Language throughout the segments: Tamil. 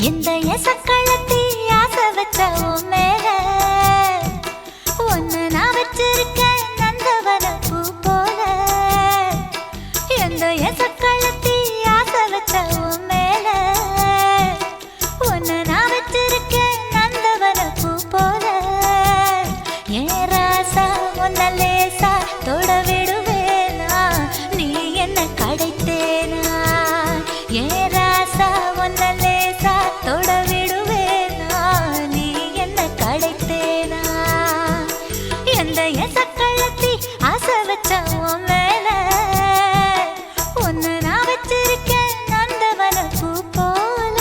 எந்த எசக்களத்தி ஆசை வச்ச உன் மேல ஒன்னு நான் வச்சிருக்கேன் நந்தவன பூ போல. எந்த எசக்களத்தி ஆசை வச்ச உன் மேல ஒன்னு நான் வச்சிருக்கேன் நந்தவன பூ போல. ஏன் ராசா உன்ன லேசா தொட விடுவேனா நீ என்ன கடைத்தேனா. ஏன் ராசா உன்ன லேசா தொட விடுவேனா நீ என்ன கடைத்தேனா. எந்த எசக்களத்தி ஆசை வச்ச உன் மேல ஒன்னு நான் வச்சிருக்கேன் நந்தவன பூ போல.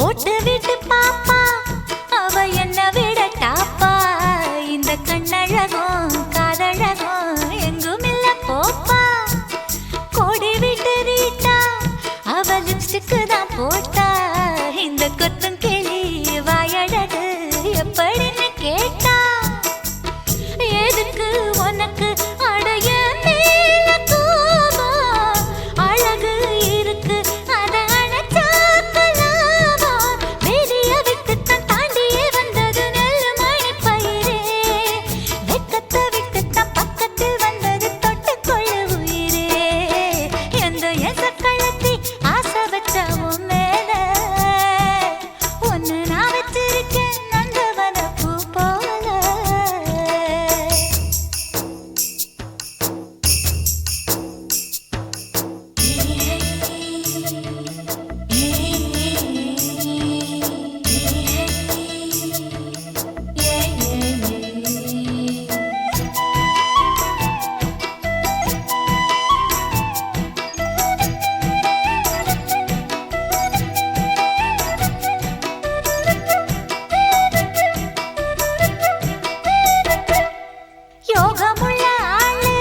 ஓட்டு விட்டு பாப்பா அவ என்ன விட டாப்பா. இந்த கண்ணழகும் காதழகும் எங்கும் இல்ல போப்பா. கோடி விட்டு ரீட்டா அவ லிப்ஸ்டிக்கு தான் போட்டா. இந்த கொத்தும் கிளி வாயழகு எப்படின்னு கேட்டா. எதுக்கு உனக்கு அடைய மேல கோபம் அழகு இருக்கு அத அணைச்சாக்கலாமா. வெளிய விட்டுத்தான் தாண்டியே வந்தது நெல் மணி பயிரே. வெக்கத்தை விட்டுத்தான் பக்கத்தில் வந்தது தொட்டுக்கொள்ள உயிரே. எந்த எசக்களத்தி ஆசை வச்ச உன் மேல ஒன்னு நான் வச்சிருக்கேன் நந்தவன பூ போல. யோகமுள்ள ஆளு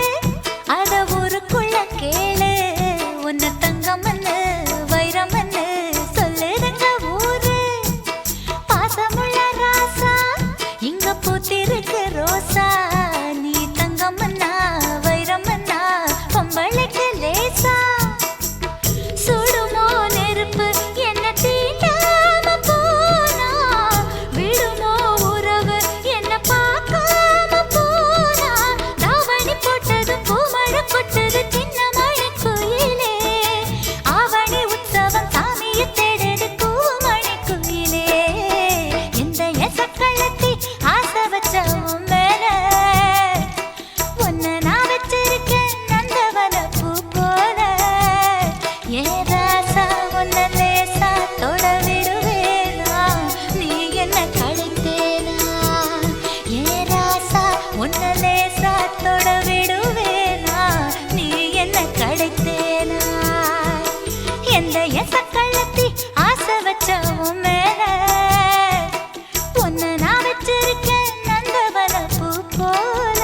அத ஊருக்குள்ள கேளு. உன்ன தங்கமன்னு வைரமன்னு சொல்லுதுங்க ஊரு. பாசமுள்ள ராசா இங்க பூத்திருக்கு ரோசா. நீ தங்கமன்னா வைரமன்னா பொம்பளைக்கு லேசா. சுடுமோ நெருப்பு என்ன தீண்டாம போனா. விடுமோ உறவு என்ன பார்க்காம போனா. தாவணி போட்டது பூமழை கொட்டது சின்ன மழை குயிலே. ஆவணி உற்சவம் சாமியை தேடுது கூமணி குயிலே. எந்த எசக்களத்தி ஆசை வச்ச உன் மேல ஒன்னு நான் வச்சிருக்கேன் நந்தவன பூ போல. ஏன் ராசா உன்ன லேசா தொட விடுவேனா நீ என்ன கடைத்தேனா. ஏன் ராசா உன்ன லேசா தொட விடுவேனா நீ என்ன கடைத்தேனா. எந்த எசக்களத்தி ஆசை வச்ச உன் மேல ஒன்னு நான் வச்சிருக்கேன் நந்தவன பூ போல.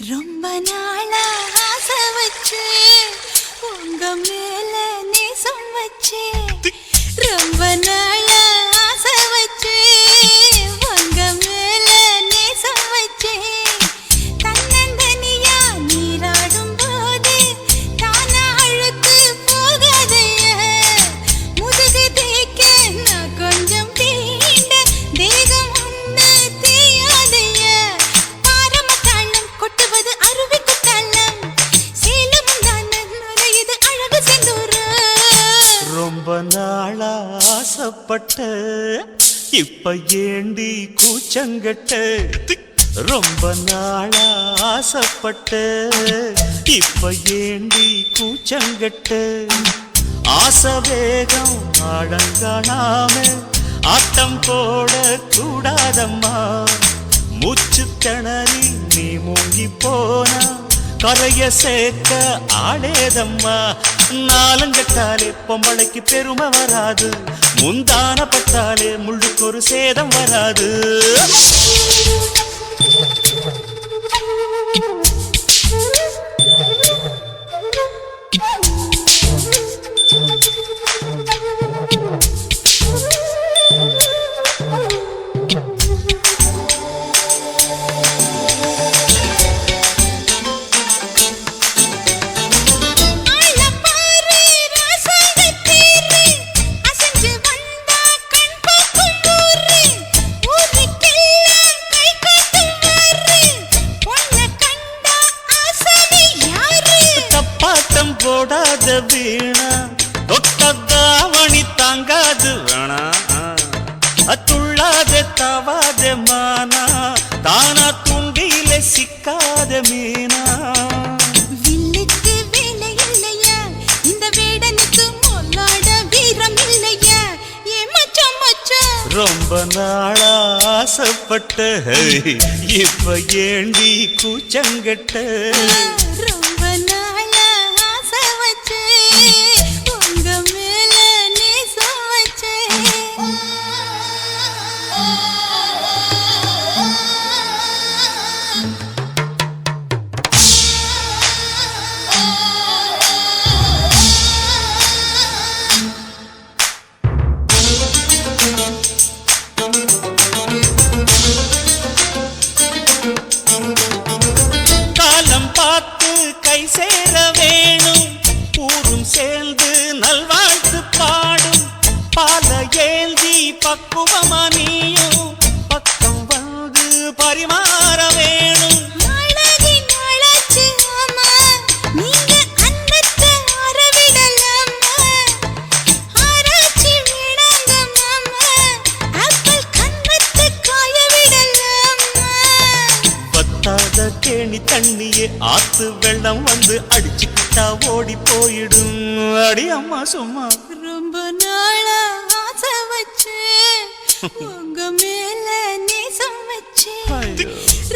ரொம்ப நாளா ஆசை வச்சு உங்க மேல நேசம் வச்சு ரொம்ப நாளா ஆசை வச்சு உங்க மேல நேசம் வச்சு தன்னந்தனியா நீராடும் போது தானா அழுத்து போகாதைய முதுகு தேய்க்க நான் கொஞ்சம் தீண்ட தேகம் ஒண்ணு தீயாதைய பாரமத்தாளம் கொட்டுவது அருவி குத்தாளம் சேலம் தான நுழையுது அழகு செந்தூர ரொம்ப நாளா ஆசைப்பட்ட இப்ப ஏண்டி கூச்சங்கட்ட ரொம்ப நாளா ஆசைப்பட்ட இப்ப ஏண்டி கூச்சங்கட்ட ஆசை வேகம் ஆழங்காணாம ஆட்டம் போட கூடாதம்மா மூச்சு திணறி நீ மூங்கி போனா கரைய சேர்க்க ஆளேதம்மா நாலங்கட்டாலே பொம்பளைக்கு பெருமை வராது முந்தான பட்டாலே முள்ளுக்கு ஒரு சேதம் வராது போடாத வீணா தொட்டதாவணி தாங்காது வேணா துள்ளாத தவாத மானா தானா துண்டியில சிக்காத மீனா வில்லுக்கு வேலை இல்லையா இந்த வேடனுக்கு மொல்லாட வீரம் இல்லையா ஏ மச்சான் மச்சான் ரொம்ப நாளா ஆசைப்பட்ட இப்ப ஏண்டி கூச்சங்கட்ட ரொம்ப நாளா ஆசை வச்சு உங்க மேல நேசம் வச்சு காலம் பார்த்து கை சேர வேணும் ஊரும் சேர்ந்து நல்வாழ்த்து பாடும் பால ஏந்தி பக்குவமா நீயும் பக்கம் வந்து பரிமாற வேணும் நாளாகி நாளாச்சு ஆமா நீங்க அன்னத்தை அறவிடலாமா ஆராய்ச்சி வேணாங்க மாமா ஆப்பிள் கண்ணத்தை காய விடலாமா பத்தாத கேணி தண்ணியே ஆத்து வெள்ளம் வந்து அடிச்சுக்கிட்டா ஓடி போயிடும் அடி அம்மா சும்மா ரொம்ப நாளா ஆசை வச்சு உங்க மேல நேசம் வச்சு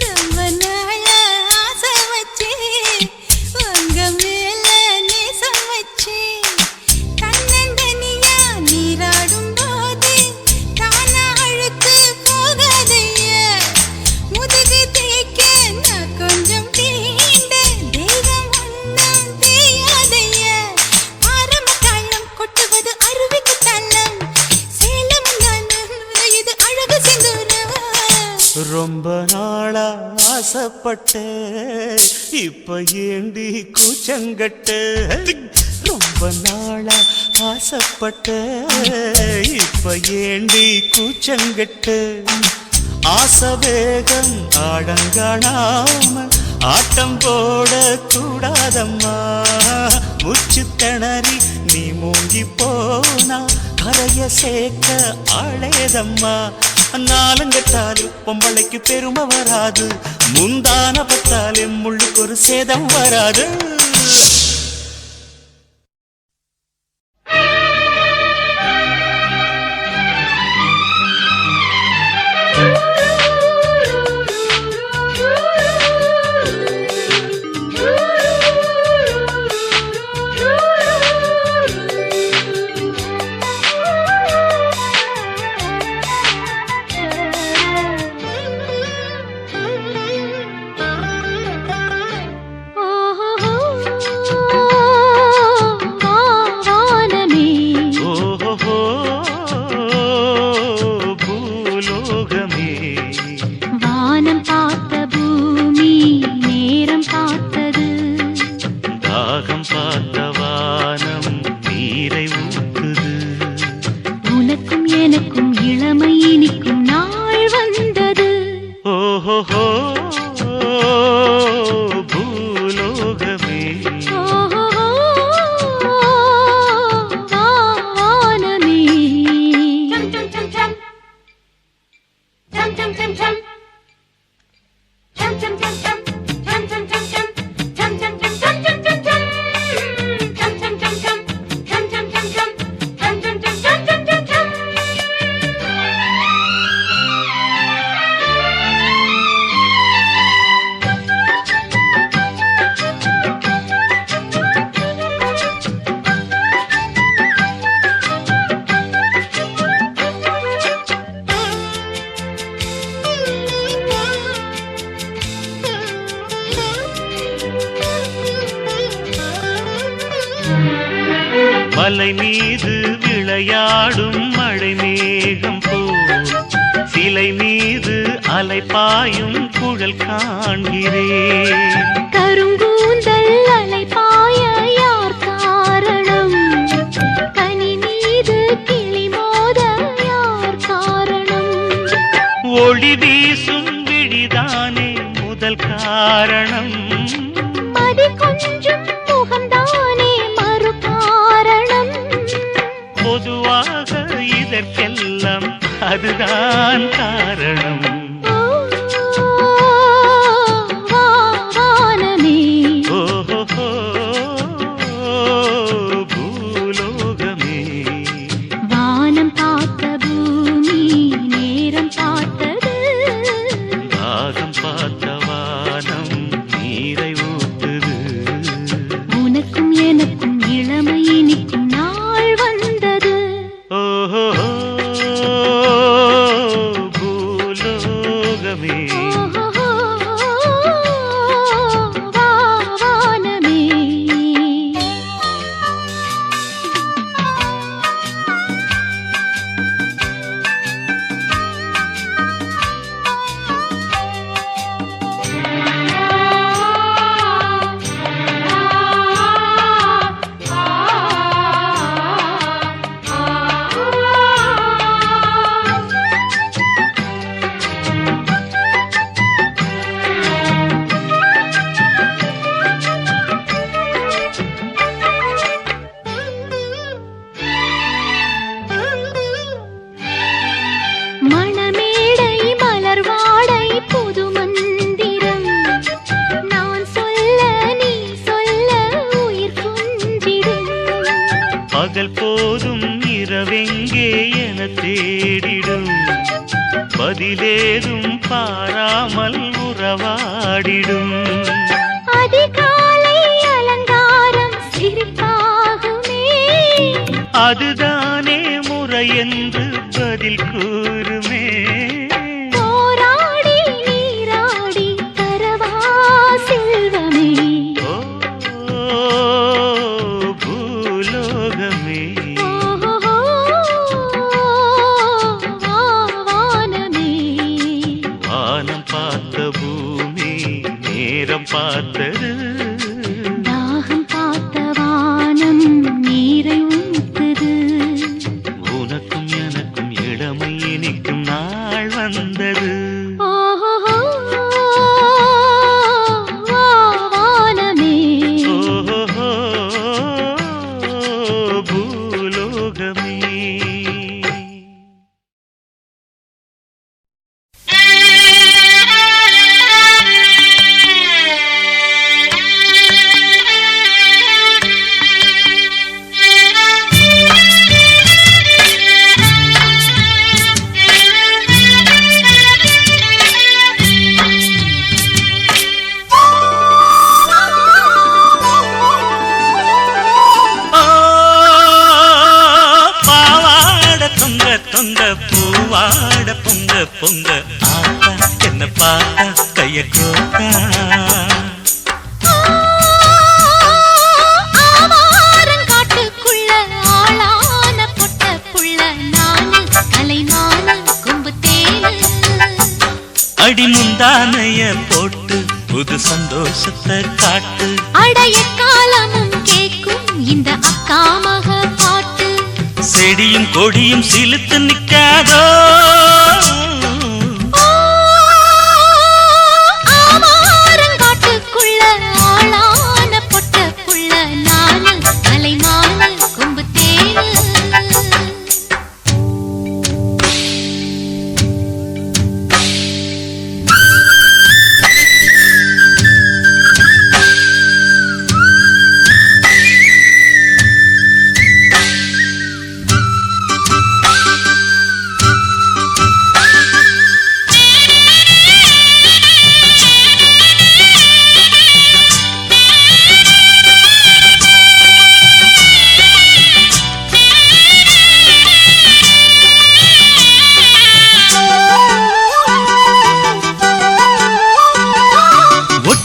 ரொம்ப நாளா ஆசை வச்சு உங்க மேல நேசம் வச்சு தன்னந்தனியா நீராடும் போது தானா அழுத்து போகாதைய முதுகு தேய்க்க நான் கொஞ்சம் தீண்ட தேகம் ஒண்ணும் தேயாதைய ஆரம்பத்தாளம் கொட்டுவது அருவி குத்தாளம் சேலம் தான நுழையுது அழகு செந்தூர ரொம்ப நாளா ஆசைப்பட்ட இப்ப ஏண்டி கூச்சங்கட்ட ரொம்ப நாளா ஆசைப்பட்ட இப்ப ஏண்டி கூச்சங்கட்ட ஆசை வேகம் ஆழங்காணாம ஆட்டம் போட கூடாதம்மா மூச்சு திணறி நீ மூங்கி போனா கரைய சேர்க்க ஆளேதம்மா நாலங்கட்டாலே பொம்பளைக்கு பெருமை வராது முந்தான பட்டாலே முள்ளுக்கு ஒரு சேதம் வராது பூலோகமே வானமே மலை மீது விளையாடும் மழை மேகம் போல் சிலை மீது அலைபாயும் குழல் காண்கிறேன். கருங்கூந்தல் அலைபாய யார் காரணம்? கனி மீது கிளி மோத யார் காரணம்? ஒளி வீசும் விழிதானே முதல் காரணம். மதி கொஞ்சம் முகம்தானே மறு காரணம். பொதுவாக இதற்கெல்லாம் அதுதான் காரணம். வானமே ஓஹோ பூலோகமே வானம் பார்த்த பூமி நேரம் பார்த்தது. தாகம் பார்த்த வானம் நீரை ஊட்டுது. உனக்கும் எனக்கும் இளமை இனிக்கும் நாள் வந்தது. ஓஹோ பூலோகமே வானமே மணமேடை மலர்வாடை புது மந்திரம். நான் சொல்ல நீ சொல்ல உயிர் குஞ்சிடும். பகல் போதும் இரவெங்கே என தேடிடும். பதிலேதும் பாராமல் உறவாடிடும். அதிகாலை அலங்காரம் சிரிப்பாகுமே. அதுதானே முறை என்று பதில் கூறுமே. போராடி நீராடி தரவா செல்வமே. ஓ பூலோகமே ஓஹோ வானமே வானம் பார்த்த பூமி நேரம் பார்த்தது. தாகம் பார்த்த வானம் நீரை ஊத்துது. உனக்கும் எனக்கும் இளமை இனிக்கும் நாள் வந்தது. ஓஹோ வானமே ஓஹோ பூலோகமே தொங்க பூவாட பொங்க பொங்க ஆத்தா என்ன பார்த்தா கைய கோத்தா. ஆவாரங்காட்டுக்குள்ள ஆளான பொட்ட புள்ள நானு கலைமான கொம்பு தேனு. அடி முந்தானைய போட்டு புது சந்தோஷத்தை காட்டு. அடைய காலமும் கேக்கும் இந்த அக்கா மக பாட்டு. செடியும் கொடியும் சிலுத்து நிக்காதோ.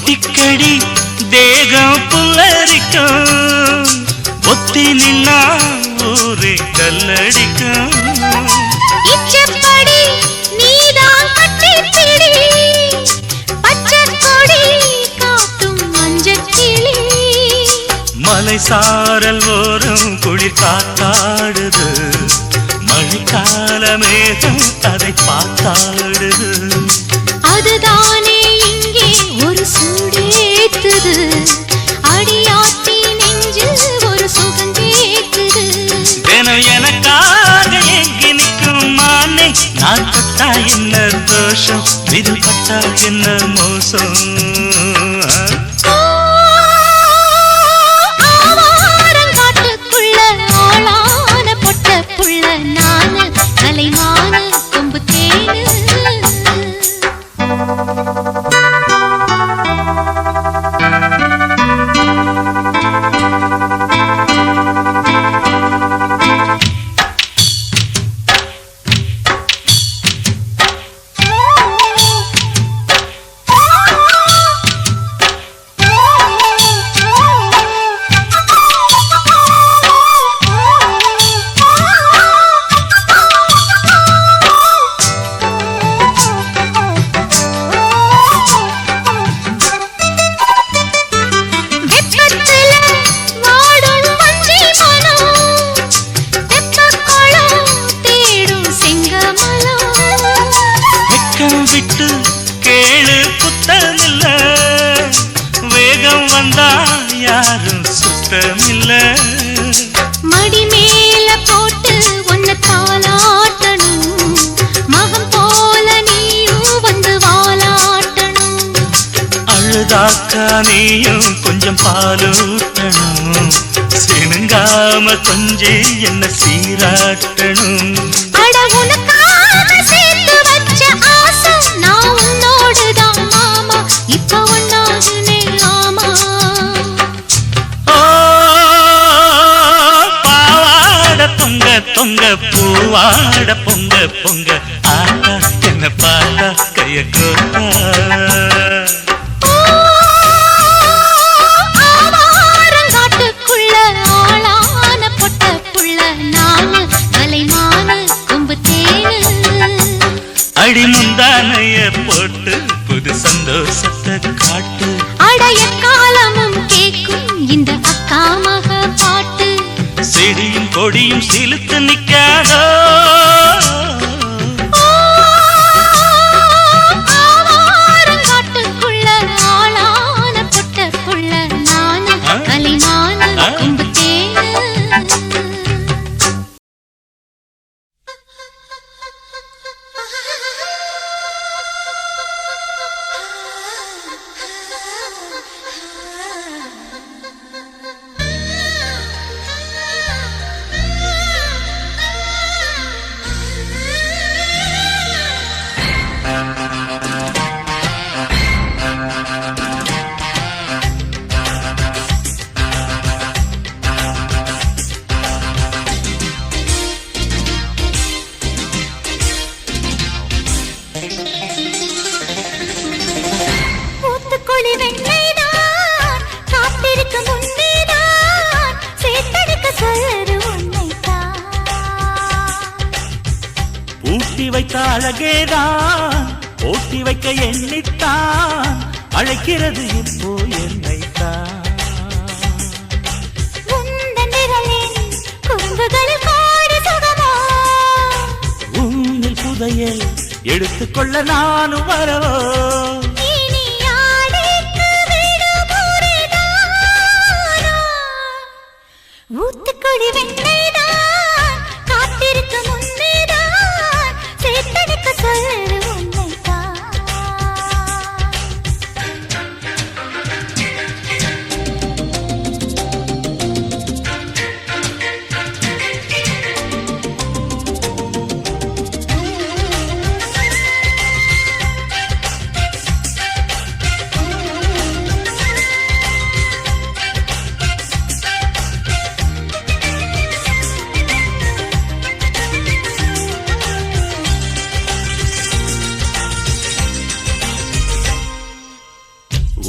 ஒத்திக்கடி தேகம் புல்லரிக்கும், ஒத்தி நின்னா ஊரே கல்லடிக்கும். இச்சப்படி நீதான் கட்டிப்பிடி, பச்சைக் கொடி காட்டும் மஞ்சள் கிளி. மலை சாரல் ஓரம் குளிர் காத்தாடுது, மழைக்கால மேகம் அதை பார்த்தாடுது. அதுதானே இங்கே ஒரு சூடேத்துது, அடியாத்தி நெஞ்சில் ஒரு சுகம் கேக்குது. தினம் எனக்காக எங்கி நிற்கும் மானே, நான் பட்டா என்ன தோஷம், இது பட்டா என்ன மோசம். ஆவாரங்காட்டுக்குள்ள ஆளான பொட்ட புள்ள நானு, கலைமான கொம்பு தேனு. விட்டு கேளு புத்தமில்ல, வேகம் வந்தா யாரும் சுத்தமில்ல. மடி மேல போட்டு உன்னை தாலாட்டணும், மகம் போல நீயும் வந்து வாலாட்டணும். அழுதாக்கா நீயும் கொஞ்சம் பாலூட்டணும், சினுங்காம கொஞ்சே என்ன சீராட்டணும். அட உனக்காக சேர்த்து வச்ச ஆசை நான் உன்னோடுதான் மாமா, இப்ப ஒன்னாகுனே ஆமா. ஓ பாவாட பொங்க பொங்க பூவாட பொங்க பொங்க, ஆட்டா என்ன பாட்டா கைய கோத்தா. ஆவாரங்காட்டுக்குள்ள ஆளான பொட்ட புள்ள நானு, கலைமான கொம்பு தேனு. அடி முந்தானைய போட்டு புது சந்தோஷத்தை காட்டு, அடைய காலமும் கேக்கும் இந்த அக்கா மக பாட்டு. செடியும் கொடியும் சிலுத்து நிக்காதோ. ஆவாரங்காட்டுக்குள்ள ஆளான பொட்ட புள்ள நானு, கலைமான கொம்பு தேனு. பூத்துக்குளி வெண்ணைதான் காத்திருக்க முன்னேதான், சேத்தெடுக்க சொல்லு உன்னைத்தான். ஊட்டி வைத்த அழகேதான் ஓட்டி வைக்க எண்ணித்தான், அழைக்கிறது இப்போ என்னைத்தான். உந்தன் விரலின் குறும்புகளில் கோடி சுகமோ, உன்னில் புதையல் எடுத்துக்கொள்ள நானும் வரவோ. இனி ஆடைக்கு விடுமுறைதானோ. ஊத்துக்குளி வெண்ணைதான் காத்திருக்க முன்னேதான், சேத்தெடுக்க சொல்லு உன்னைத்தான்.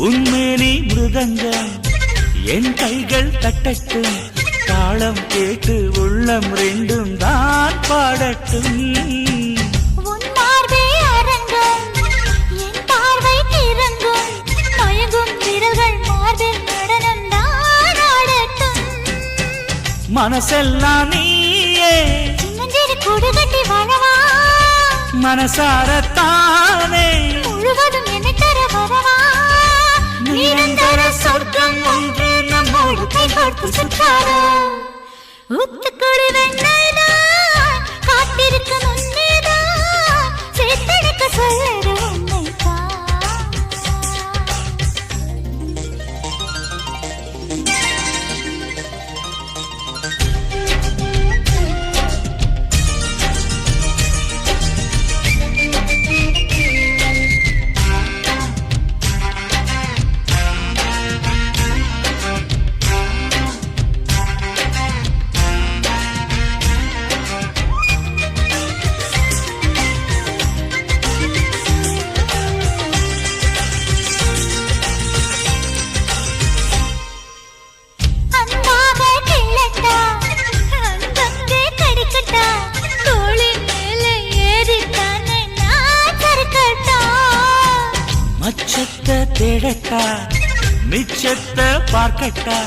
உன்மேனி மிருதங்கம் என் கைகள் தட்டட்டும் தாளம் கேட்டு உள்ளம் ரெண்டும் தான் பாடட்டும் உன் பார்வை அரங்கம் என் பார்வை கிறங்கும் மயங்கும் விரல்கள் மார்பில் நடனம் தான் ஆடட்டும் மனசெல்லாம் நீயே சின்னஞ்சிறு கூடு கட்டி வாழவா மனசாரத்தானே முழுவதும் என்னை தர வரவா நிரந்தர சொர்க்கம் ஒன்று நம்மோடு கைகோர்த்து சுற்றாரோ ஊத்துக்குடி வெண்ணெய்தான் காத்திருக்க முன்னேதான் சேர்த்தெடுக்க சொல்லுற உன்னைத்தான் மச்சத்தை தேடட்டா மிச்சத்தை பார்க்கட்டா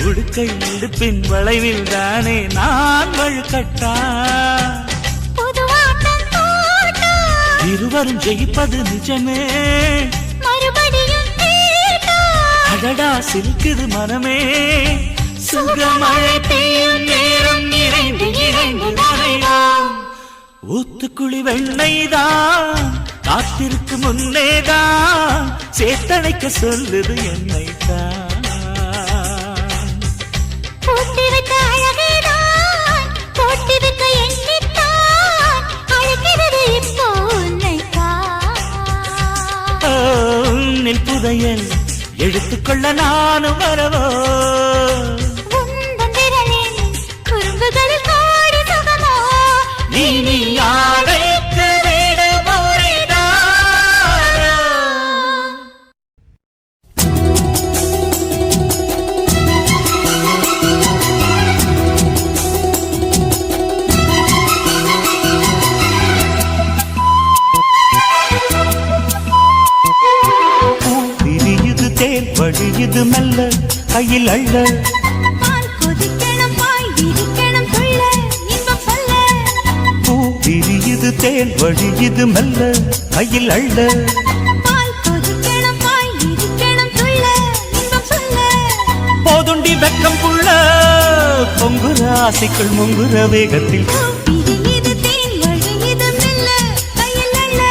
உடுக்கை இடுப்பின் வளைவில் தானே நான் வழுக்கட்டா இருவரும் ஜெயிப்பது நிஜமே அடடா சிரிக்குது மனமே சுகமழை பெய்யும் நேரம் நிறைந்து இறைந்து நனையாம் ஊத்துக்குழி வெண்ணெய்தான் காத்திருக்கு முன்னேதான் சேத்தனைக்க சொல்லுது என்னைத்தான் போட்டி வைத்த அழகேதான் போட்டி வைக்க எண்ணித்தான் அழைக்கிறது இப்போ உன்னைத்தான் புதையல் எடுத்துக்கொள்ள நானும் வரவோ உந்தன் விரலின் குறும்புகளில் கோடி சுகமோ நீ ஆடைக்கு விட போரிடாரோ விரியுது தேன் வழியுது மெல்ல கையில் அள்ள பால் கொதிக்கணும் பாய் விரிக்கணும் துள்ள இன்பம் சொல்ல பூ விரியுது தேன் வழியுது மெல்ல கையில் அள்ள பால் கொதிக்கணும் பாய் விரிக்கணும் துள்ள இன்பம் சொல்ல போதுண்டி வெக்கம் புள்ள பொங்குற ஆசைக்குள் முங்குற வேகத்தில் விரியுது தேன் வழியுது மெல்ல கையில் அள்ள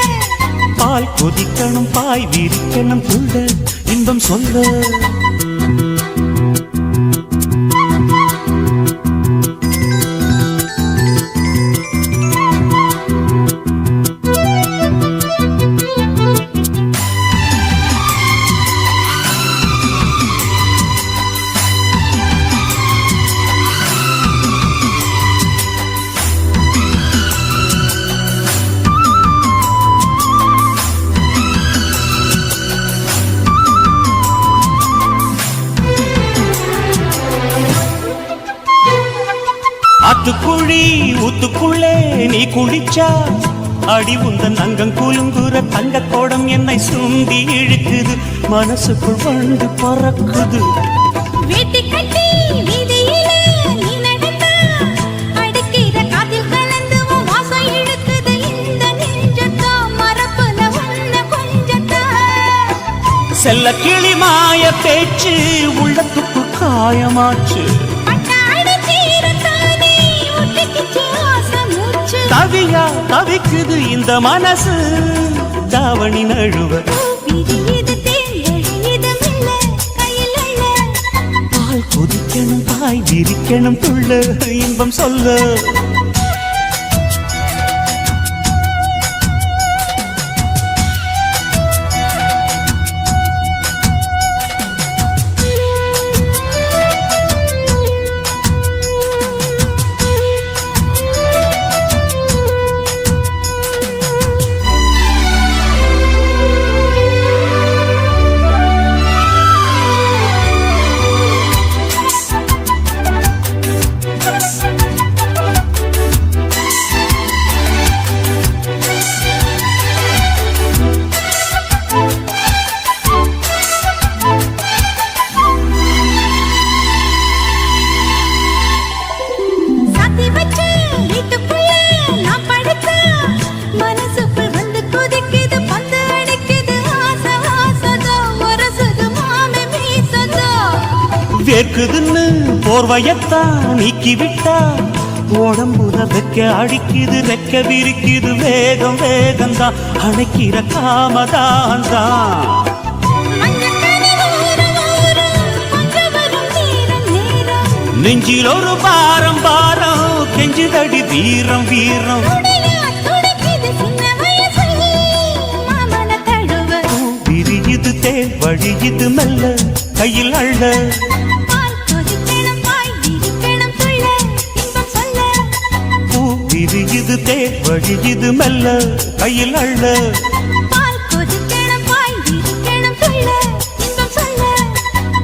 பால் கொதிக்கணும் பாய் விரிக்கணும் புள்ள இன்பம் சொல்ல ஆத்துக்குழி ஊத்துக்குள்ளே நீ குளிச்சா அடி உந்தன் அங்கம் குலுங்குற தங்க கோடம் என்னை சுண்டி இழுக்குது மனசுக்குள் வந்து பறக்குது வேட்டி கட்டி வீதியிலே நீ நடந்தா அடிக்கிற காதில் கலந்து உன் வாசம் இழுக்குது இந்த நெஞ்சத்தா மரப்புல உன்ன கொஞ்சத்தா செல்ல கிளி மாய பேச்சு உள்ளத்துக்குள் காயமாச்சு பட்டாடு சீரத்தானே ஒட்டிக்கிச்சு ஆசை மூச்சு தவியா தவிக்குது இந்த மனசு தாவணி நழுவ விரியுது தேன் வழியுது மெல்ல கையில் அள்ள பால் கொதிக்கணும் பாய் விரிக்கணும் துள்ள இன்பம் சொல்ல வேர்க்குதுன்னு போர்வையத்தான் நீக்கி விட்டா உடம்புல வெக்க அடிக்குது ரெக்க விரிக்குது வேகம் வேகம்தான் அணைக்கிற காமதான் தான் நெஞ்சில் ஒரு பாரம் பாரம் கெஞ்சுதடி வீரம் வீரம் விரியுது தேன் வழியுது மெல்ல கையில் அள்ள விரியுது தேன் வழியுது மெல்ல கையில் அள்ள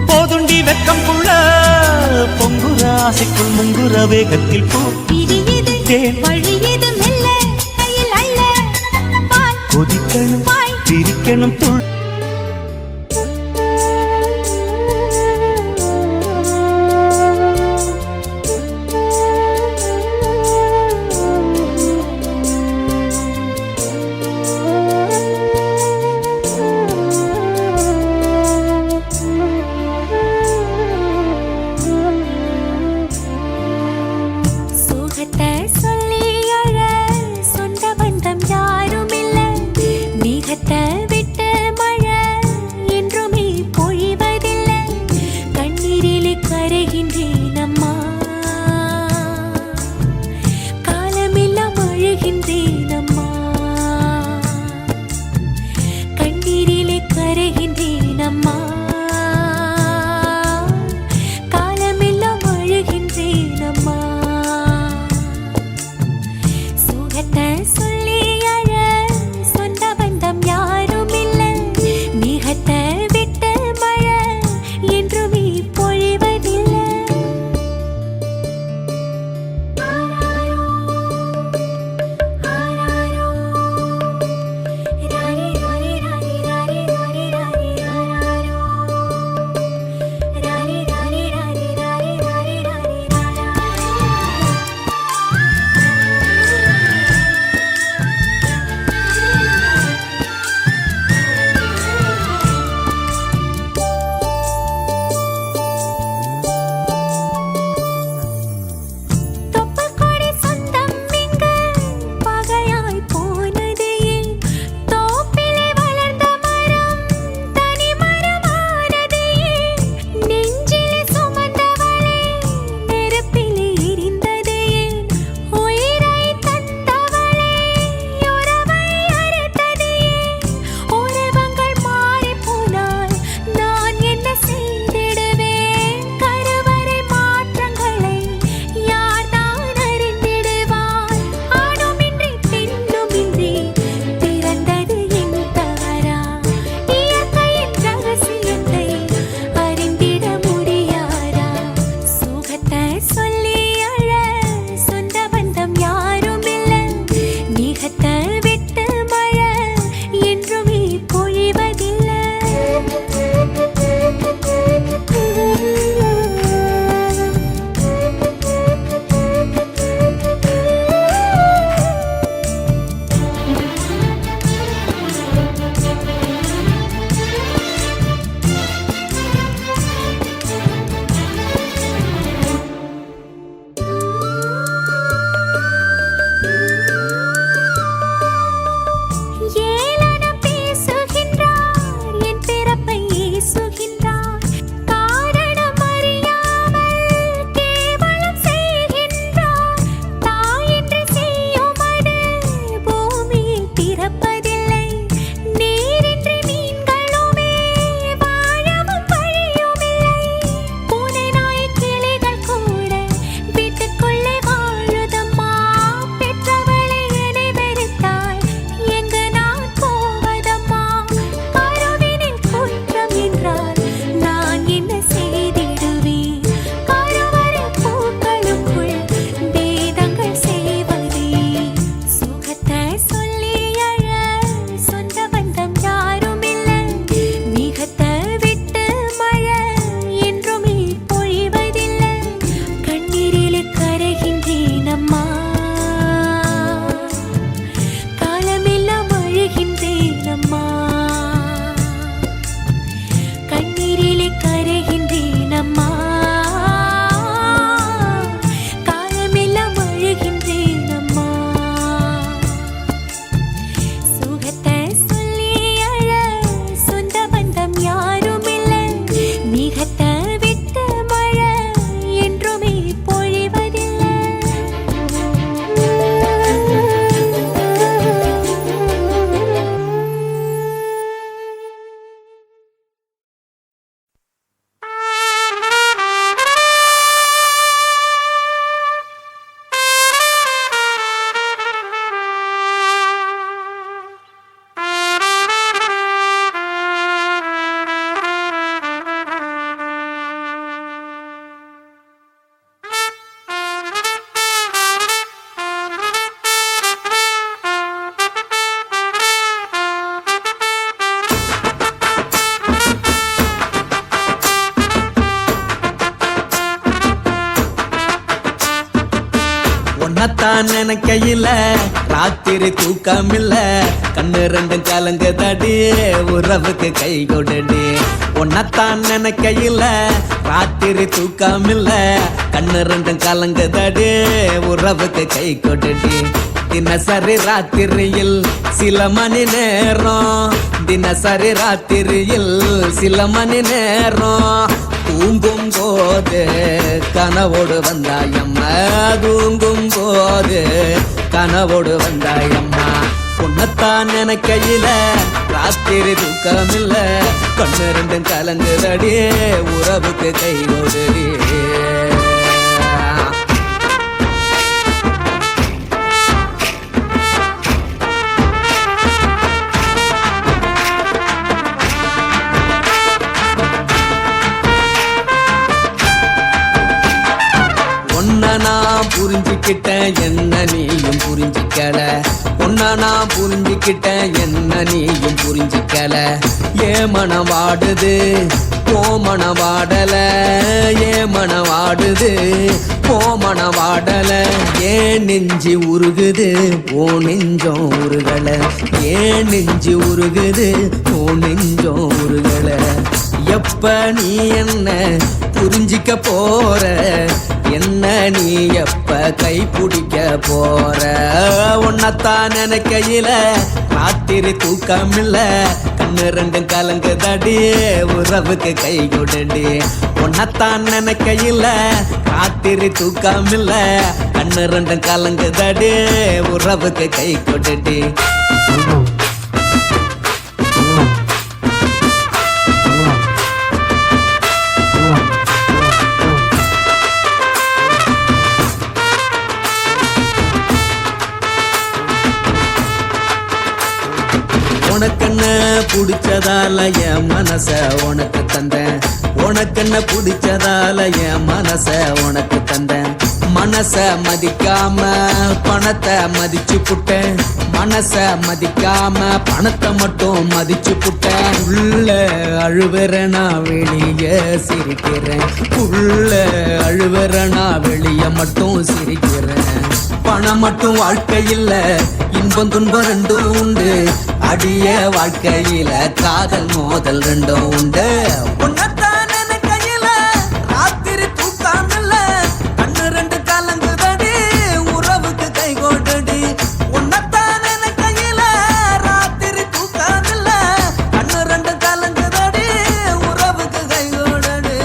போதுண்டி வெக்கம் புள்ள பொங்குற ஆசைக்குள் முங்குற வேகத்தில் பூ தேன் கொதிக்கணும் பிரிக்கணும் துள் சொல்லி அழ சொந்த பந்தம் யாரும் இல்ல மேகத்தை விட்டு மழை உன்னத்தான் நினைக்கையில ராத்திரி தூக்கமில்ல கண்ணு ரெண்டும் கலங்குதடி உறவுக்கு கை கொடுடி உன்னத்தான் நினைக்கையில ராத்திரி தூக்கமில்ல கண்ணு ரெண்டும் கலங்குதடி உறவுக்கு கை கொடுடி தினசரி ராத்திரியில் சில மணி நேரம் தினசரி ராத்திரியில் சில மணி நேரம் தூங்கும் போது கனவோடு வந்தாயம்மா தூங்கும் போது கனவோடு வந்தாயம்மா உன்னத்தான் நினைக்கையில ராத்திரி தூக்கமில்ல கண்ணு ரெண்டும் கலங்குதடி உறவுக்கு கை கொடுடி நான் புரிஞ்சுக்கிட்டேன் என்ன நீயும் புரிஞ்சிக்கல உன்ன நான் புரிஞ்சுக்கிட்டேன் என்ன நீயும் புரிஞ்சிக்கல ஏ மனம் வாடுது போ மனம் வாடல ஏ மனம் வாடுது போ மனம் வாடல ஏன் நெஞ்சு உருகுது ஓ நெஞ்சம் உருகல ஏன் நெஞ்சு உருகுது ஓ நெஞ்சம் உருகல எப்ப நீ என்ன புரிஞ்சிக்க போற என்ன நீ எப்ப கை பிடிக்க போற உன்னத்தான் நினைக்கையில ராத்திரி தூக்கமில்ல கண்ணு ரெண்டும் கலங்குதடி உறவுக்கு கை கொடுடி உன்னத்தான் நினைக்கையில ராத்திரி தூக்கமில்ல கண்ணு ரெண்டும் கலங்குதடி உறவுக்கு கை கொடுடி உனக்கென்ன பிடிச்சதால என் மனச உனக்கு தந்தேன் உனக்கென்ன பிடிச்சதால என் மனச உனக்கு தந்தேன் மனச மதிக்காம பணத்தை மதிச்சு புட்டேன் மனச மதிக்காம பணத்தை மட்டும் மதிச்சு புட்டேன் உள்ள அழுவுற நான் வெளியே சிரிக்கிறேன் உள்ள அழுவுற நான் வெளியே மட்டும் சிரிக்கிறேன் பணம் மட்டும் வாழ்க்கையில் இன்பம் துன்பம் ரெண்டும் உண்டு அடிய வாழ்க்கையில காதல் மோதல் ரெண்டும் உண்டு உன்னத்தான் நினைக்கையில ராத்திரி தூக்கமில்ல கண்ணு ரெண்டு கலங்குதடி உறவுக்கு கை கொடுடி உன்னத்தான் நினைக்கையில ராத்திரி தூக்கமில்ல கண்ணு ரெண்டு கலங்குதடி உறவுக்கு கை கொடுடி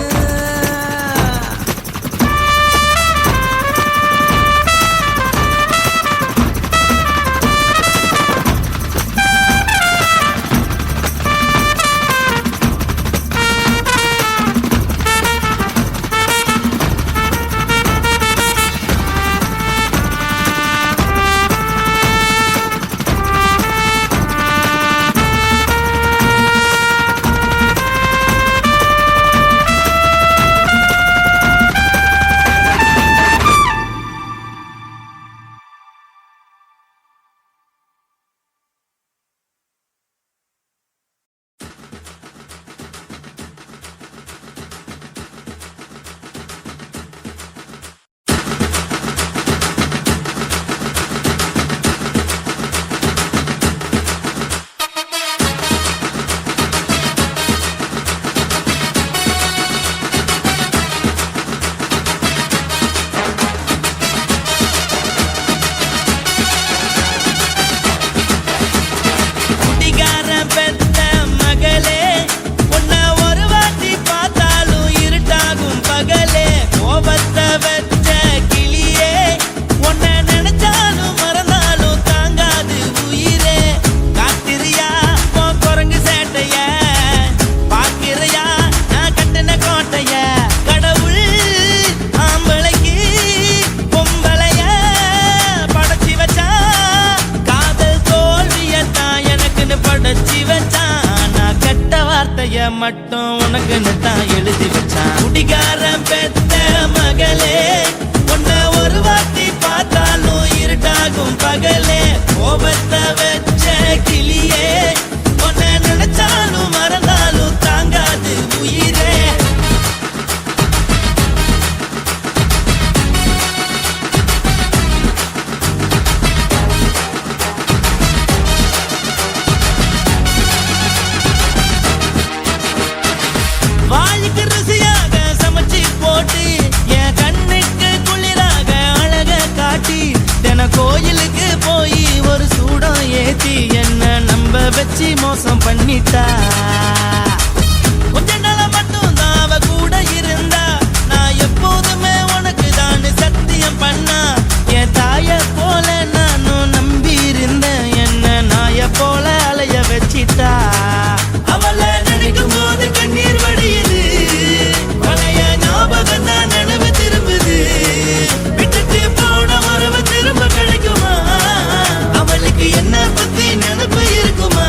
மட்டும் உனக்குன்னு தான் எழுதி வச்சான் குடிகாரன் பெத்த மகளே உன்னை ஒரு வாட்டி பார்த்தாலும் இருட்டாகும் பகலே கோபத்தை வச்ச கிளியே உன்னை நினைச்சாலும் மறந்தாலும் தாங்காது உயிரே பண்ணிட்டா. கொஞ்ச நாள மட்டும் தான் அவ கூட இருந்தா, நான் எப்போதுமே உனக்கு தான் சத்தியம் பண்ணா. என் தாய போல நானும் நம்பி இருந்தேன், என்ன நாய போல அலைய வச்சிட்டா. அவளை நினைக்கும் போது கண்ணீர் வடியுது, பழைய ஞாபகம் தான் நினைவு திரும்புது. விட்டுட்டு போன உறவு திரும்ப கிடைக்குமா? அவளுக்கு என்ன பத்தி நினைப்பு இருக்குமா?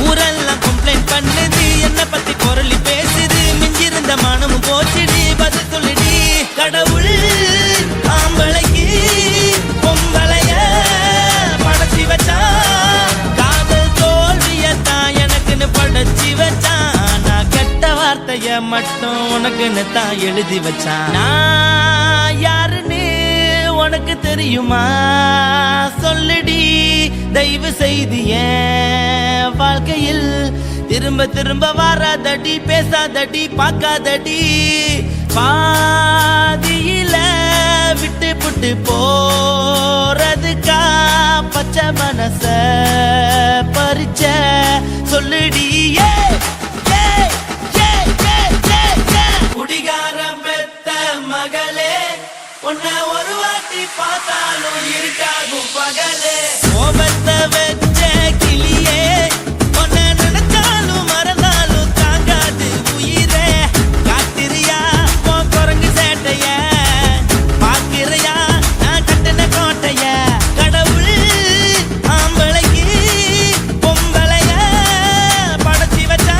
ஊரெல்லாம் கம்ப்ளைண்ட் பண்ணுது, என்ன பத்தி பொருளி பேசுது. மிஞ்சிருந்த மனமும் போச்சுடி, பதில் சொல்லுடி. கடவுள் ஆம்பளைக்கு பொம்பளைய படைச்சி வச்சான், காதல் தோல்வியத்தான் எனக்குன்னு படைச்சி வச்சான். நான் கெட்ட வார்த்தைய மட்டும் உனக்குன்னு தான் எழுதி வச்சான். நான் யாருன்னு உனக்கு தெரியுமா? சொல்லுடி தயவு செய்து என் வாழ்க்கையில் திரும்ப திரும்ப வராதடி, பேசாதடி, பார்க்காதடி. பாதியில விட்டு புட்டு போறதுக்கா பச்சை மனச பறிச்ச சொல்லுடி. குடிகாரம் பெத்த மகளே, உன்னை ஒரு வாட்டி பார்த்தாலும் இருக்காகும் பகலே. கோபத்தை வச்ச கிளியே, உன்னை நினைச்சாலும் மறந்தாலும் தாங்காது உயிரே. காத்திரியா உன் குரங்கு சேட்டைய, பாக்கிறையா நான் கட்டின கோட்டைய. கடவுள் ஆம்பளைக்கு பொம்பளைய படைச்சி வச்சா,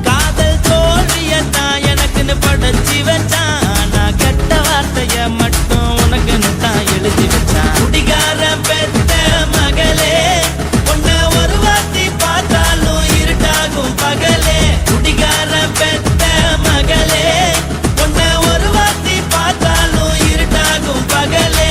காதல் தோல்வியத்தான் எனக்குன்னு படைச்சி வச்சான். நான் கெட்ட வார்த்தைய மட்டும் உனக்குன்னு தான் எழுதி வச்சான். குடிகாரம் பெத்த மகளே, உன்னை ஒரு வாட்டி பார்த்தாலும் இருட்டாகும் பகலே. குடிகாரம் பெத்த மகளே, உன்னை ஒரு வாட்டி பார்த்தாலும் இருட்டாகும் பகலே.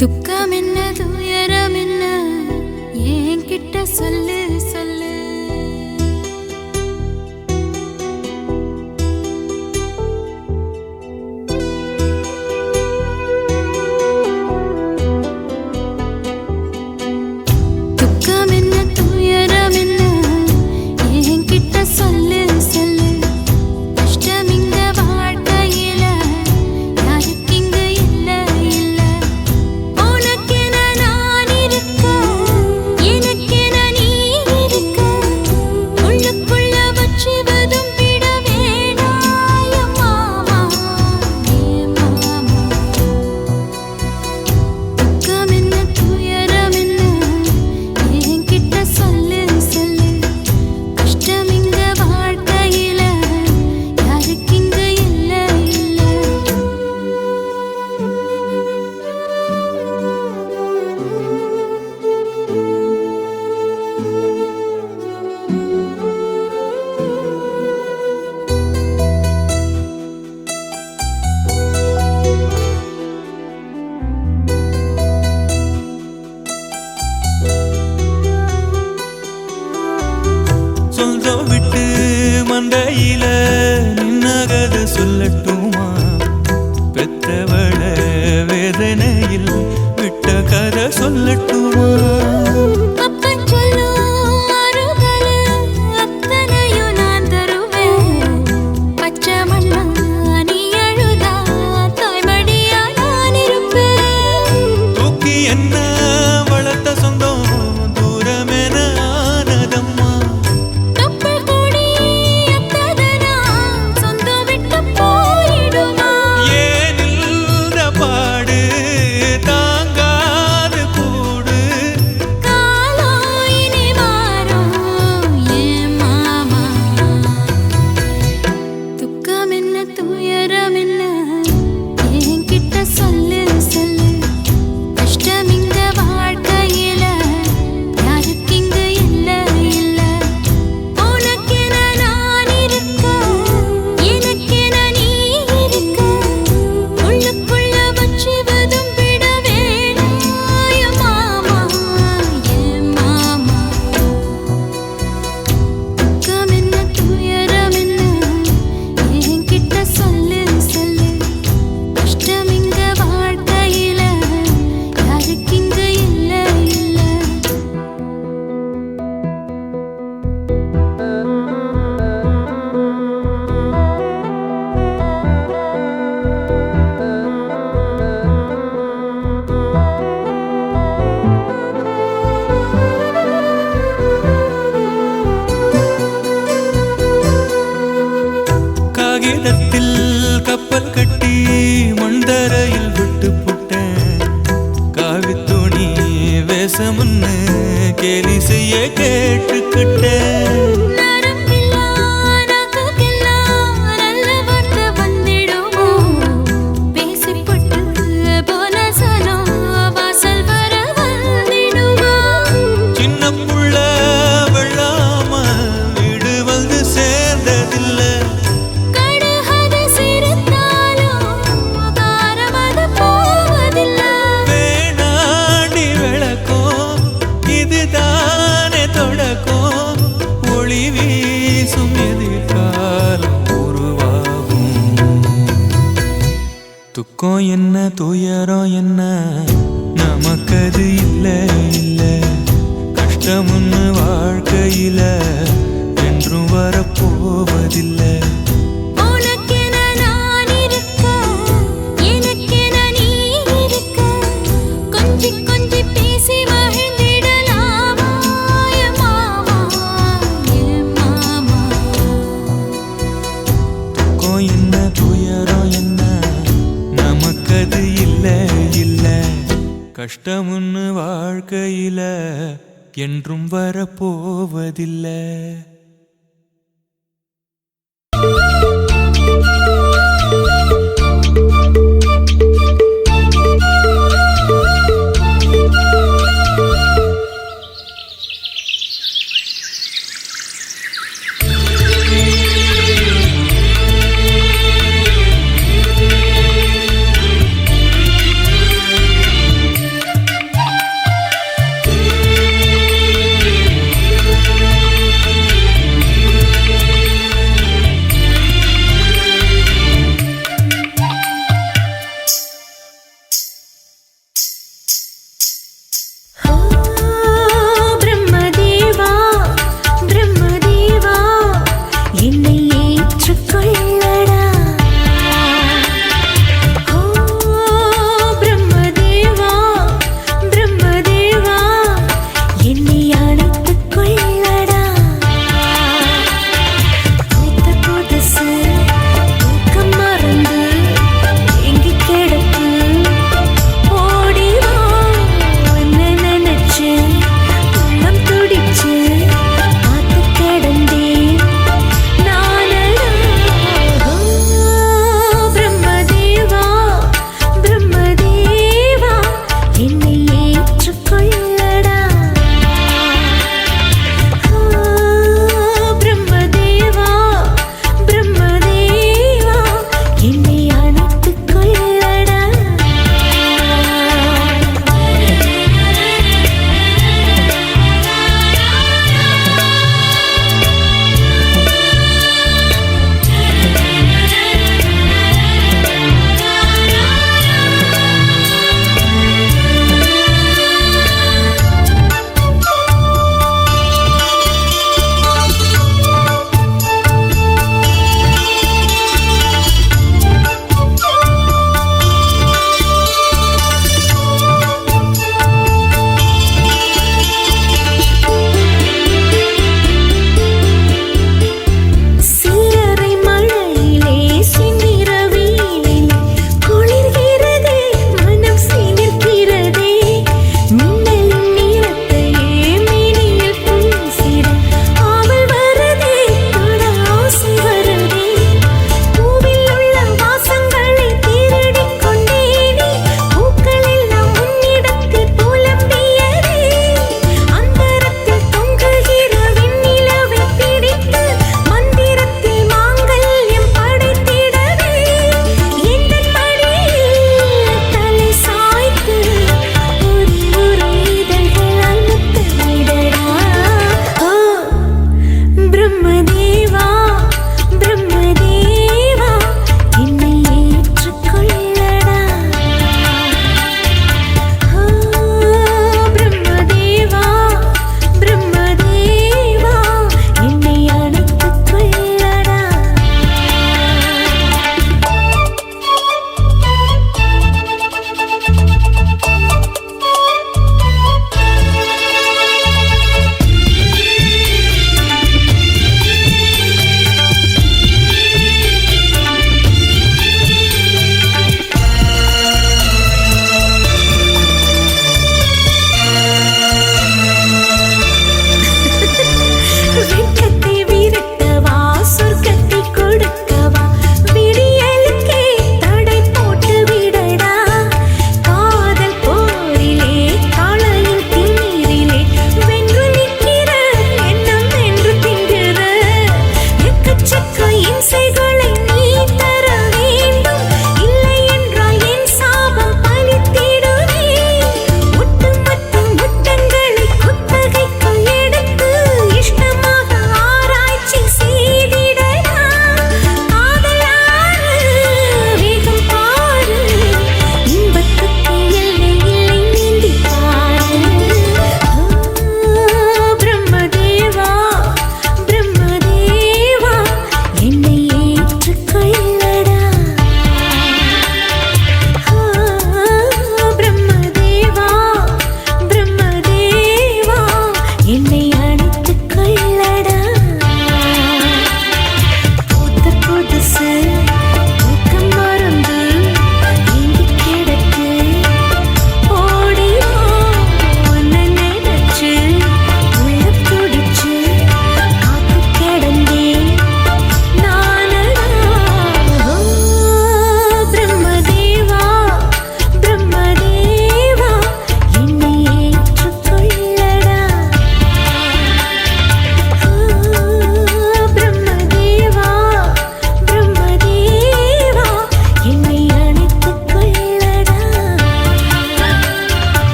துக்கம் என்ன துயரம் என்ன என்கிட்ட சொல்லு சொல்லு. துக்கம் என்ன துயரம் என்ன என்கிட்ட சொல்லு சொல்லு. கஷ்டம் இங்க வாழ்க்கையில யாருக்கு இங்க இல்ல இல்ல. உனக்கென நான் இருக்க, எனக்கென நீ இருக்க. உள்ளுக்குள்ள வச்சுவதும் விட வேணாய மாமா, ஏ மாமா. துக்கம் என்ன துயரம் என்ன என்கிட்ட சொல்லு சொல்லு. கஷ்டம் இங்க வாழ்க்கையில யாருக்கு இங்க இல்ல இல்ல. சொந்தம் விட்டு மண்டையில நின்னகத சொல்லட்டுமா? பெத்தவள வேதனையில் விட்ட கதை சொல்லட்டுமா? அப்பன் சொல்லும் ஆறுதலு அத்தனையும் நான் தருவேன். பச்சை மண்ணா நீ அழுதா தாய்மடியா நான் இருப்பேன். தூக்கி என்ன வளர்த்த சொந்தம் தூரமென ஆனதம்மா. தொப்புள் கொடி அத்ததனா சொந்தம் விட்டு போய் ஈரத்தில் கப்பல் கட்டி மண்தரையில் விட்டு புட்டேன் காவி துணி வேஷமுன்னு கேலி செய்ய கேட்டுக்கிட்டேன் நரம்பில்லா நாக்குக்கெல்லாம் நல்ல வார்த்தை வந்திடுமோ பேசிப்பட்டு போன சனம் வாசல் வர வந்திடுமோ சின்ன புள்ள வெள்ளாம வீடு வந்து சேர்ந்ததில்லை கடுகது சிரித்தாலும் காரமது போவதில்லை வேணாண்டி விளக்கும் இதுதானே தொடக்கும் ஒளி வீசும் எதிர்காலம் உருவாகும் துக்கம் என்ன துயரம் என்ன நமக்கது இல்லை இல்லை கஷ்டம்னு வாழ்க்கையில என்றும் வரப்போவதில்லை உனக்கென நான் இருக்க எனக்கென நீ இருக்க கொஞ்சி கொஞ்சி பேசி மகிழ்ந்திடலாமா என் மாமா என் மாமா துக்கம் என்ன துயரம் என்ன நமக்கது இல்லை இல்லை கஷ்டம்னு வாழ்க்கையில என்றும் வரப்போவதில்லை